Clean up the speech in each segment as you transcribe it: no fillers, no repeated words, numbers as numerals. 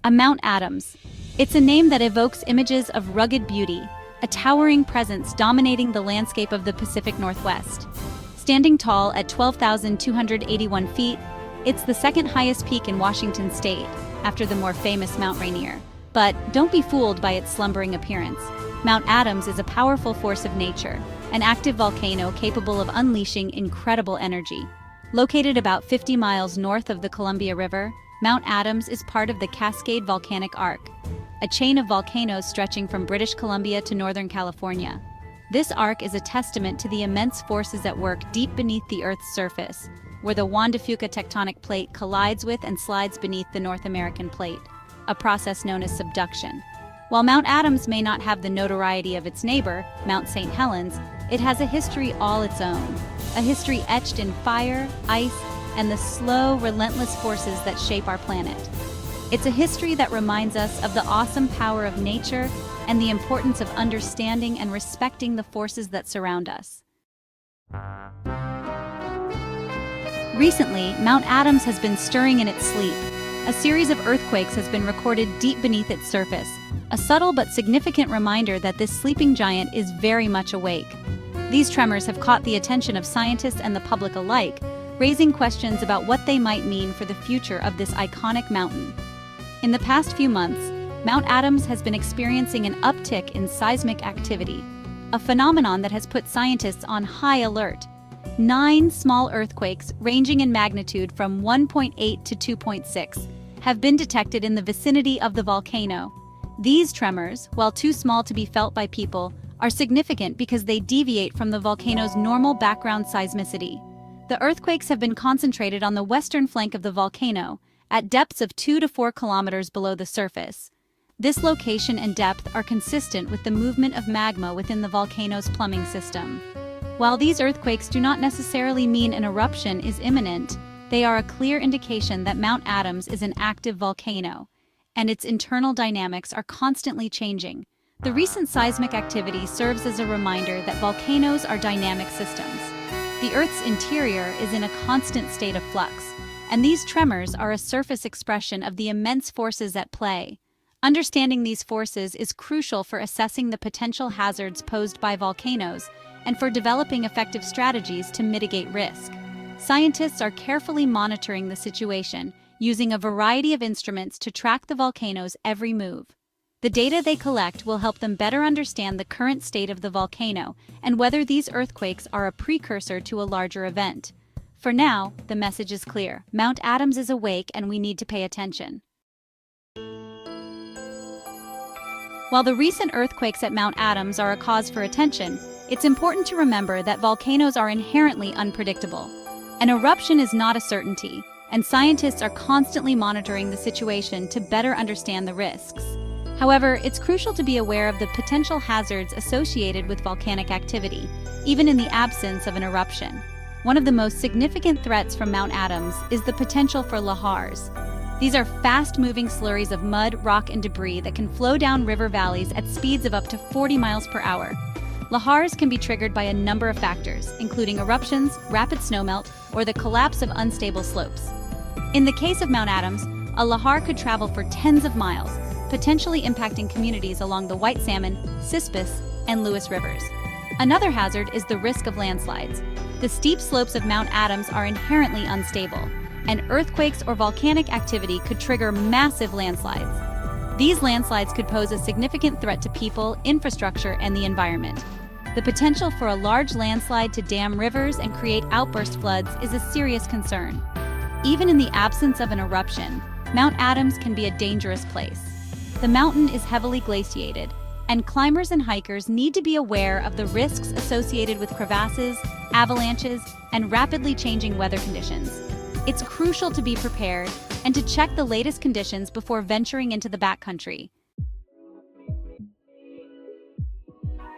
A Mount Adams. It's a name that evokes images of rugged beauty, a towering presence dominating the landscape of the Pacific Northwest. Standing tall at 12,281 feet, it's the second highest peak in Washington state, after the more famous Mount Rainier. But don't be fooled by its slumbering appearance. Mount Adams is a powerful force of nature, an active volcano capable of unleashing incredible energy. Located about 50 miles north of the Columbia River, Mount Adams is part of the Cascade Volcanic Arc, a chain of volcanoes stretching from British Columbia to Northern California. This arc is a testament to the immense forces at work deep beneath the Earth's surface, where the Juan de Fuca tectonic plate collides with and slides beneath the North American plate, a process known as subduction. While Mount Adams may not have the notoriety of its neighbor, Mount St. Helens, it has a history all its own, a history etched in fire, ice, and the slow, relentless forces that shape our planet. It's a history that reminds us of the awesome power of nature and the importance of understanding and respecting the forces that surround us. Recently, Mount Adams has been stirring in its sleep. A series of earthquakes has been recorded deep beneath its surface, a subtle but significant reminder that this sleeping giant is very much awake. These tremors have caught the attention of scientists and the public alike, raising questions about what they might mean for the future of this iconic mountain. In the past few months, Mount Adams has been experiencing an uptick in seismic activity, a phenomenon that has put scientists on high alert. 9 small earthquakes, ranging in magnitude from 1.8 to 2.6, have been detected in the vicinity of the volcano. These tremors, while too small to be felt by people, are significant because they deviate from the volcano's normal background seismicity. The earthquakes have been concentrated on the western flank of the volcano, at depths of 2 to 4 kilometers below the surface. This location and depth are consistent with the movement of magma within the volcano's plumbing system. While these earthquakes do not necessarily mean an eruption is imminent, they are a clear indication that Mount Adams is an active volcano, and its internal dynamics are constantly changing. The recent seismic activity serves as a reminder that volcanoes are dynamic systems. The Earth's interior is in a constant state of flux, and these tremors are a surface expression of the immense forces at play. Understanding these forces is crucial for assessing the potential hazards posed by volcanoes and for developing effective strategies to mitigate risk. Scientists are carefully monitoring the situation, using a variety of instruments to track the volcano's every move. The data they collect will help them better understand the current state of the volcano and whether these earthquakes are a precursor to a larger event. For now, the message is clear. Mount Adams is awake and we need to pay attention. While the recent earthquakes at Mount Adams are a cause for attention, it's important to remember that volcanoes are inherently unpredictable. An eruption is not a certainty, and scientists are constantly monitoring the situation to better understand the risks. However, it's crucial to be aware of the potential hazards associated with volcanic activity, even in the absence of an eruption. One of the most significant threats from Mount Adams is the potential for lahars. These are fast-moving slurries of mud, rock, and debris that can flow down river valleys at speeds of up to 40 miles per hour. Lahars can be triggered by a number of factors, including eruptions, rapid snowmelt, or the collapse of unstable slopes. In the case of Mount Adams, a lahar could travel for tens of miles, potentially impacting communities along the White Salmon, Cispus, and Lewis rivers. Another hazard is the risk of landslides. The steep slopes of Mount Adams are inherently unstable, and earthquakes or volcanic activity could trigger massive landslides. These landslides could pose a significant threat to people, infrastructure, and the environment. The potential for a large landslide to dam rivers and create outburst floods is a serious concern. Even in the absence of an eruption, Mount Adams can be a dangerous place. The mountain is heavily glaciated, and climbers and hikers need to be aware of the risks associated with crevasses, avalanches, and rapidly changing weather conditions. It's crucial to be prepared and to check the latest conditions before venturing into the backcountry.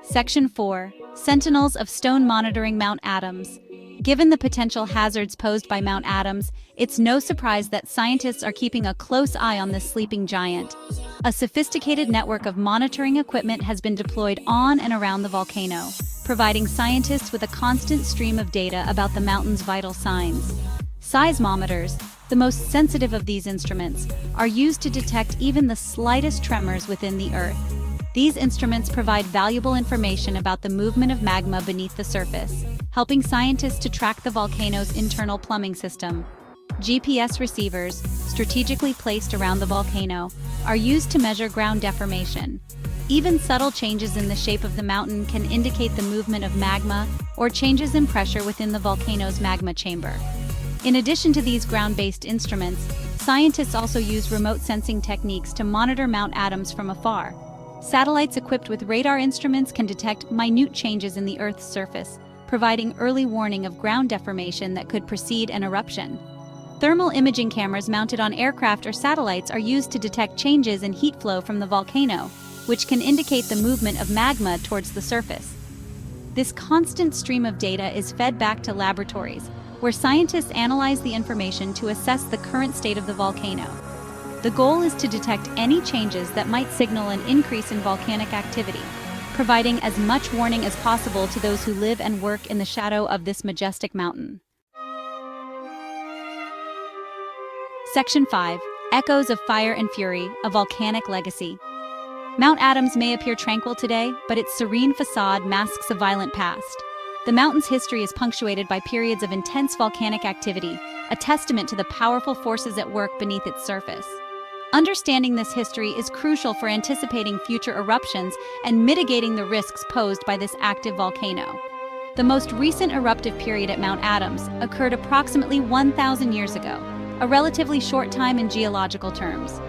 Section 4. Sentinels of Stone Monitoring Mount Adams. Given the potential hazards posed by Mount Adams, it's no surprise that scientists are keeping a close eye on this sleeping giant. A sophisticated network of monitoring equipment has been deployed on and around the volcano, providing scientists with a constant stream of data about the mountain's vital signs. Seismometers, the most sensitive of these instruments, are used to detect even the slightest tremors within the Earth. These instruments provide valuable information about the movement of magma beneath the surface, helping scientists to track the volcano's internal plumbing system. GPS receivers, strategically placed around the volcano, are used to measure ground deformation. Even subtle changes in the shape of the mountain can indicate the movement of magma or changes in pressure within the volcano's magma chamber. In addition to these ground-based instruments, scientists also use remote sensing techniques to monitor Mount Adams from afar. Satellites equipped with radar instruments can detect minute changes in the Earth's surface, providing early warning of ground deformation that could precede an eruption. Thermal imaging cameras mounted on aircraft or satellites are used to detect changes in heat flow from the volcano, which can indicate the movement of magma towards the surface. This constant stream of data is fed back to laboratories, where scientists analyze the information to assess the current state of the volcano. The goal is to detect any changes that might signal an increase in volcanic activity, providing as much warning as possible to those who live and work in the shadow of this majestic mountain. Section 5. Echoes of Fire and Fury, a Volcanic Legacy. Mount Adams may appear tranquil today, but its serene facade masks a violent past. The mountain's history is punctuated by periods of intense volcanic activity, a testament to the powerful forces at work beneath its surface. Understanding this history is crucial for anticipating future eruptions and mitigating the risks posed by this active volcano. The most recent eruptive period at Mount Adams occurred approximately 1,000 years ago, a relatively short time in geological terms.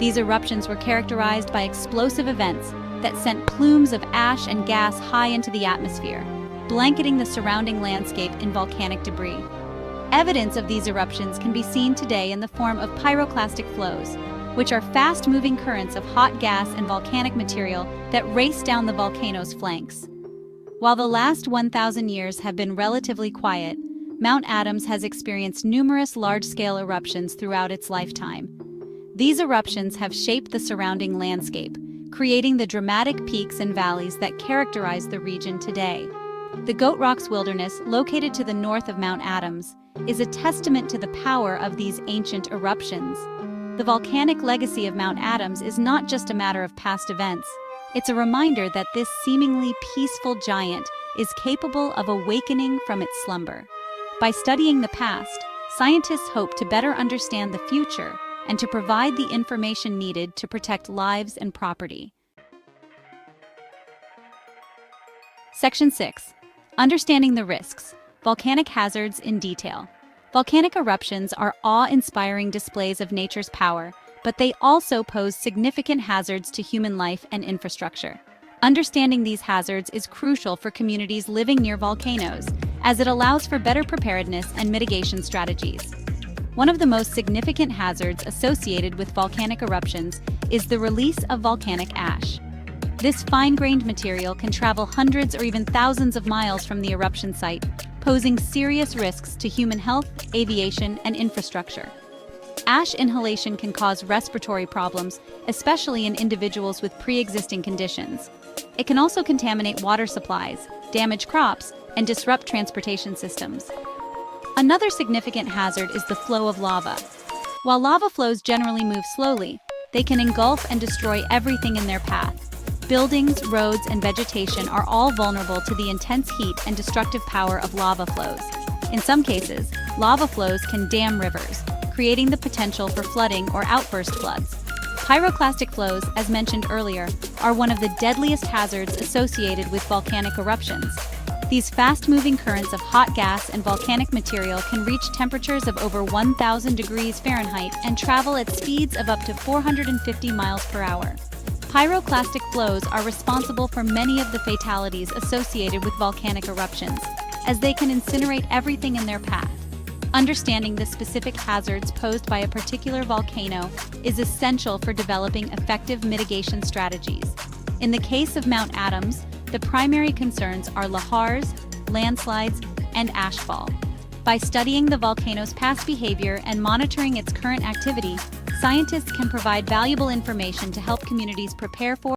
These eruptions were characterized by explosive events that sent plumes of ash and gas high into the atmosphere, blanketing the surrounding landscape in volcanic debris. Evidence of these eruptions can be seen today in the form of pyroclastic flows, which are fast-moving currents of hot gas and volcanic material that race down the volcano's flanks. While the last 1,000 years have been relatively quiet, Mount Adams has experienced numerous large-scale eruptions throughout its lifetime. These eruptions have shaped the surrounding landscape, creating the dramatic peaks and valleys that characterize the region today. The Goat Rocks Wilderness, located to the north of Mount Adams, is a testament to the power of these ancient eruptions. The volcanic legacy of Mount Adams is not just a matter of past events. It's a reminder that this seemingly peaceful giant is capable of awakening from its slumber. By studying the past, scientists hope to better understand the future and to provide the information needed to protect lives and property. Section 6. Understanding the risks. Volcanic hazards in detail. Volcanic eruptions are awe-inspiring displays of nature's power, but they also pose significant hazards to human life and infrastructure. Understanding these hazards is crucial for communities living near volcanoes, as it allows for better preparedness and mitigation strategies. One of the most significant hazards associated with volcanic eruptions is the release of volcanic ash. This fine-grained material can travel hundreds or even thousands of miles from the eruption site, posing serious risks to human health, aviation, and infrastructure. Ash inhalation can cause respiratory problems, especially in individuals with pre-existing conditions. It can also contaminate water supplies, damage crops, and disrupt transportation systems. Another significant hazard is the flow of lava. While lava flows generally move slowly, they can engulf and destroy everything in their path. Buildings, roads, and vegetation are all vulnerable to the intense heat and destructive power of lava flows. In some cases, lava flows can dam rivers, creating the potential for flooding or outburst floods. Pyroclastic flows, as mentioned earlier, are one of the deadliest hazards associated with volcanic eruptions. These fast-moving currents of hot gas and volcanic material can reach temperatures of over 1,000 degrees Fahrenheit and travel at speeds of up to 450 miles per hour. Pyroclastic flows are responsible for many of the fatalities associated with volcanic eruptions, as they can incinerate everything in their path. Understanding the specific hazards posed by a particular volcano is essential for developing effective mitigation strategies. In the case of Mount Adams, the primary concerns are lahars, landslides, and ashfall. By studying the volcano's past behavior and monitoring its current activity, scientists can provide valuable information to help communities prepare for